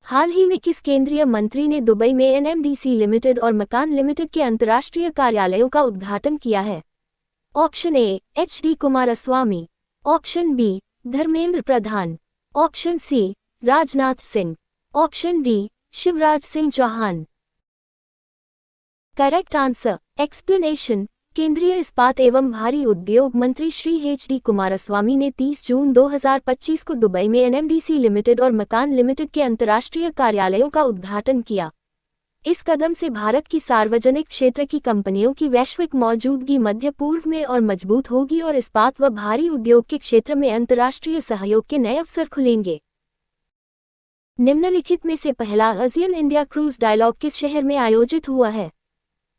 हाल ही में किस केंद्रीय मंत्री ने दुबई में एनएमडीसी लिमिटेड और मकान लिमिटेड के अंतर्राष्ट्रीय कार्यालयों का उद्घाटन किया है? Option A H D. Kumaraswamy, option B Dharmendra Pradhan, option C Rajnath Singh, option D Shivraj Singh Chouhan. Correct answer explanation. केंद्रीय इस्पात एवं भारी उद्योग मंत्री श्री एच.डी. कुमारस्वामी ने 30 जून 2025 को दुबई में एनएमडीसी लिमिटेड और मकान लिमिटेड के अंतर्राष्ट्रीय कार्यालयों का उद्घाटन किया। इस कदम से भारत की सार्वजनिक क्षेत्र की कंपनियों की वैश्विक मौजूदगी मध्य पूर्व में और मजबूत होगी और इस्पात व भारी उद्योग के क्षेत्र में अंतर्राष्ट्रीय सहयोग के नए अवसर खुलेंगे। निम्नलिखित में से पहला आसियान इंडिया क्रूज डायलॉग किस शहर में आयोजित हुआ है?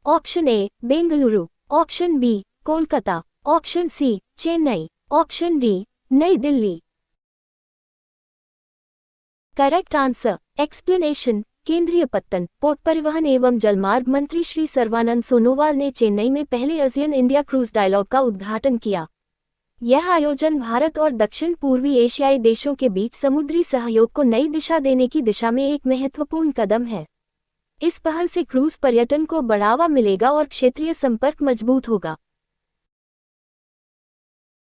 Option A Bengaluru, option B Kolkata, option C Chennai, option D नई दिल्ली। Correct answer explanation. केंद्रीय पत्तन, पोत परिवहन एवं जलमार्ग मंत्री श्री सर्बानंद सोनोवाल ने चेन्नई में पहले आसियान इंडिया क्रूज डायलॉग का उद्घाटन किया। यह आयोजन भारत और दक्षिण पूर्वी एशियाई देशों के बीच समुद्री सहयोग को नई दिशा देने की दिशा में एक महत्वपूर्ण कदम है। इस पहल से क्रूज पर्यटन को बढ़ावा मिलेगा और क्षेत्रीय संपर्क मजबूत होगा।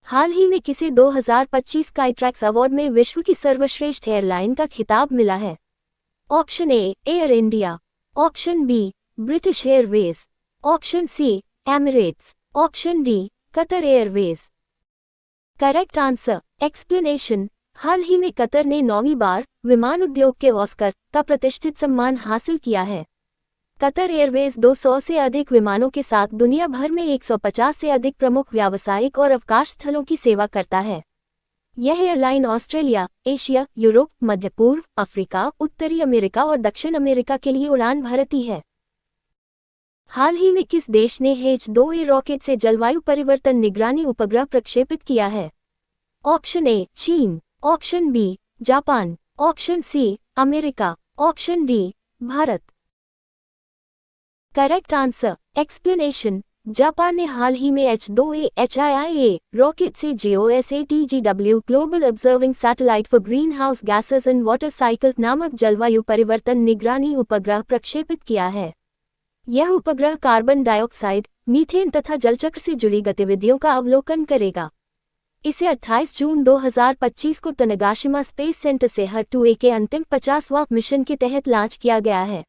हाल ही में किसे 2025 स्काईट्रैक्स अवार्ड में विश्व की सर्वश्रेष्ठ एयरलाइन का खिताब मिला है? Option A Air India, option B British Airways, option C Emirates, option D Qatar Airways. Correct answer explanation. हाल ही में कतर ने 9वीं बार विमान उद्योग के ऑस्कर का प्रतिष्ठित सम्मान हासिल किया है। कतर एयरवेज 200 से अधिक विमानों के साथ दुनिया भर में 150 से अधिक प्रमुख व्यावसायिक और अवकाश स्थलों की सेवा करता है। यह एयरलाइन ऑस्ट्रेलिया, एशिया, यूरोप, मध्य पूर्व, अफ्रीका, उत्तरी अमेरिका और दक्षिण अमेरिका के लिए उड़ान भरती है। हाल ही में किस देश ने H-2A रॉकेट से जलवायु परिवर्तन निगरानी उपग्रह प्रक्षेपित किया है? ऑप्शन ए चीन, option B Japan, option C America, option D Bharat. Correct answer explanation. Japan ने हाल ही में H-2A HIIA रॉकेट से GOSATGW global observing satellite for greenhouse gases and water cycle नामक जलवायु परिवर्तन निगरानी उपग्रह प्रक्षेपित किया है। यह उपग्रह कार्बन डाइऑक्साइड, मीथेन तथा जलचक्र से जुड़ी गतिविधियों का अवलोकन करेगा। इसे 28 जून 2025 को तनगाशिमा स्पेस सेंटर से HER-2A के अंतिम 50वां मिशन के तहत लॉन्च किया गया है।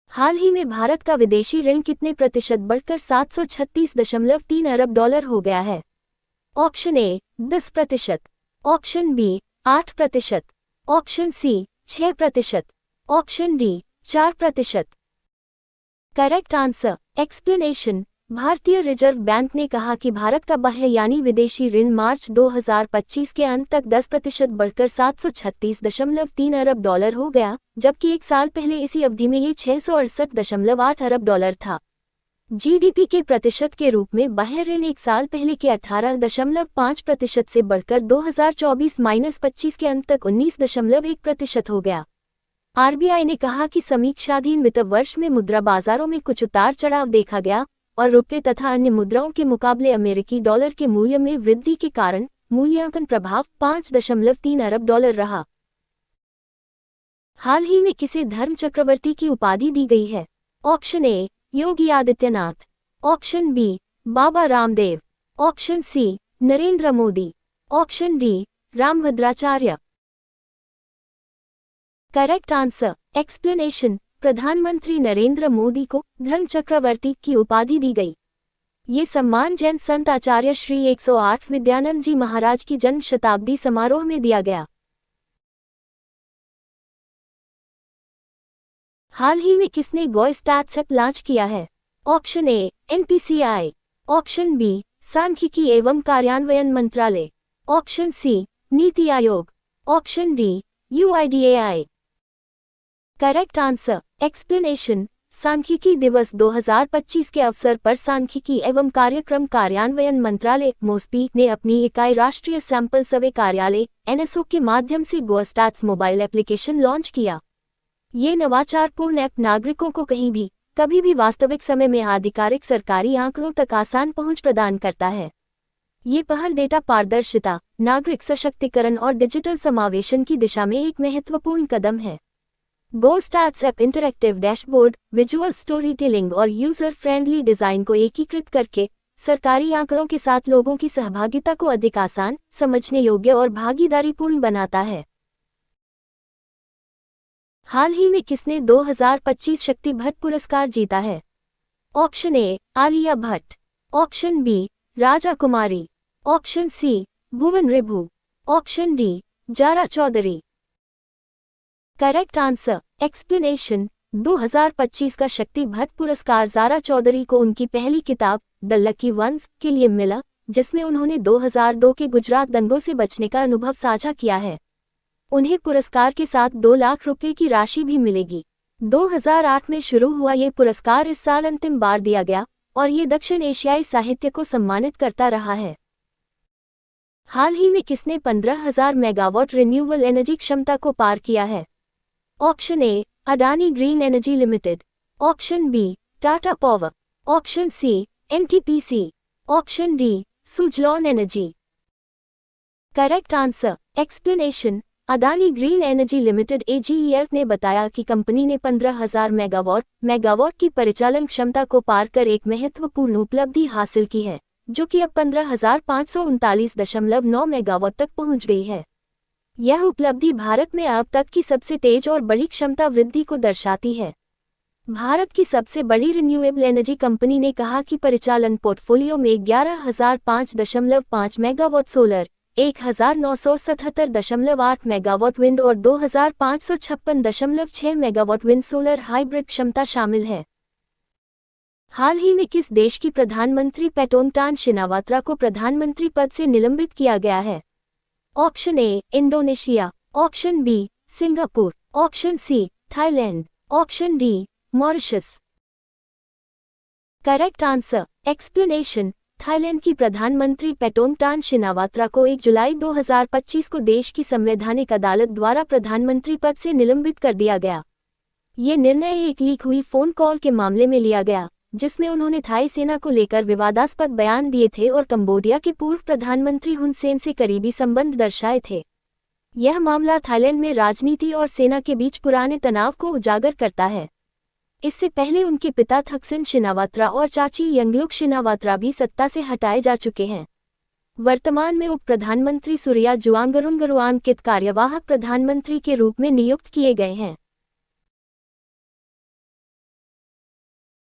हाल ही में भारत का विदेशी ऋण कितने प्रतिशत बढ़कर 736.3 अरब डॉलर हो गया है? Option A 10%, option B 8%, option C 6%, option D 4%। Correct answer explanation. भारतीय रिजर्व बैंक ने कहा कि भारत का बाह्य यानी विदेशी ऋण मार्च 2025 के अंत तक 10% बढ़कर 736.3 अरब डॉलर हो गया, जबकि एक साल पहले इसी अवधि में ये 668.8 अरब डॉलर था। जीडीपी के प्रतिशत के रूप में बाह्य ऋण एक साल पहले के 18.5% से बढ़कर 2024-25 के अंत तक 19.1% हो गया। आरबीआई ने कहा कि समीक्षाधीन वित्त वर्ष में मुद्रा बाजारों में कुछ उतार चढ़ाव देखा गया और रुपये तथा अन्य मुद्राओं के मुकाबले अमेरिकी डॉलर के मूल्य में वृद्धि के कारण मूल्यांकन प्रभाव 5.3 अरब डॉलर रहा। हाल ही में किसे धर्म चक्रवर्ती की उपाधि दी गई है? Option A Yogi Adityanath, option B Baba Ramdev, option C Narendra Modi, option D Rambhadracharya. Correct answer explanation. प्रधानमंत्री नरेंद्र मोदी को धर्म चक्रवर्ती की उपाधि दी गई। ये सम्मान जैन संत आचार्य श्री 108 विद्यानंद जी महाराज की जन्म शताब्दी समारोह में दिया गया। हाल ही में किसने गो-स्टैट्स ऐप लॉन्च किया है? Option A NPCI, option B सांख्यिकी एवं कार्यान्वयन मंत्रालय, option C NITI Aayog, option D UIDAI. Correct answer explanation. सांख्यिकी दिवस 2025 के अवसर पर सांख्यिकी एवं कार्यक्रम कार्यान्वयन मंत्रालय मोस्पी ने अपनी इकाई राष्ट्रीय सैंपल सर्वे कार्यालय एनएसओ के माध्यम से गो-स्टैट्स मोबाइल एप्लीकेशन लॉन्च किया। ये नवाचारपूर्ण ऐप नागरिकों को कहीं भी कभी भी वास्तविक समय में आधिकारिक सरकारी आंकड़ों तक आसान पहुंच प्रदान करता है। ये पहल डेटा पारदर्शिता, नागरिक सशक्तिकरण और डिजिटल समावेशन की दिशा में एक महत्वपूर्ण कदम है। GoStats app interactive dashboard, visual story telling और यूजर फ्रेंडली डिजाइन को एकीकृत करके सरकारी आंकड़ों के साथ लोगों की सहभागिता को अधिक आसान, समझने योग्य और भागीदारीपूर्ण बनाता है। हाल ही में किसने 2025 शक्ति भट्ट पुरस्कार जीता है? Option A Alia Bhatt, option B Raja Kumari, option C Bhuvan Ribhu, option D Zara Chaudhary. Correct answer explanation 2025 का शक्ति भट्ट पुरस्कार जारा चौधरी को उनकी पहली किताब द लकी वंस के लिए मिला, जिसमें उन्होंने 2002 के गुजरात दंगों से बचने का अनुभव साझा किया है। उन्हें पुरस्कार के साथ 2 लाख रुपए की राशि भी मिलेगी। 2008 में शुरू हुआ ये पुरस्कार इस साल अंतिम बार दिया गया और ये दक्षिण एशियाई साहित्य को सम्मानित करता रहा है। हाल ही में किसने 15,000 मेगावाट रिन्यूएबल एनर्जी क्षमता को पार किया है? Option A Adani green energy limited, option B Tata power, option C NTPC, option D Suzlon energy. Correct answer explanation Adani green energy limited AGEL ने बताया कि कंपनी ने 15,000 मेगावाट की परिचालन क्षमता को पार कर एक महत्वपूर्ण उपलब्धि हासिल की है, जो कि अब 15,539.9 मेगावाट तक पहुंच गई है। यह उपलब्धि भारत में अब तक की सबसे तेज और बड़ी क्षमता वृद्धि को दर्शाती है। भारत की सबसे बड़ी रिन्यूएबल एनर्जी कंपनी ने कहा कि परिचालन पोर्टफोलियो में 11,005.5 मेगावाट सोलर, 1,977.8 मेगावाट विंड और 2,556.6 मेगावाट विंड सोलर हाइब्रिड क्षमता शामिल है। हाल ही में किस देश की प्रधानमंत्री पेटोंगटान शिनावात्रा को प्रधानमंत्री पद से निलंबित किया गया है? Option A Indonesia, option B Singapore, option C Thailand, option D Mauritius. Correct answer explanation Thailand की प्रधानमंत्री पेटोंगटान शिनावात्रा को 1 जुलाई 2025 को देश की संवैधानिक अदालत द्वारा प्रधानमंत्री पद से निलंबित कर दिया गया। ये निर्णय एक लीक हुई फोन कॉल के मामले में लिया गया, जिसमें उन्होंने थाई सेना को लेकर विवादास्पद बयान दिए थे और कंबोडिया के पूर्व प्रधानमंत्री हुन सेन से करीबी संबंध दर्शाए थे। यह मामला थाईलैंड में राजनीति और सेना के बीच पुराने तनाव को उजागर करता है। इससे पहले उनके पिता थकसिन शिनावात्रा और चाची यंगलुक शिनावात्रा भी सत्ता से हटाए जा चुके हैं। वर्तमान में उप प्रधानमंत्री सूर्या जुआंगरुंगरुआनकित कार्यवाहक प्रधानमंत्री के रूप में नियुक्त किए गए हैं।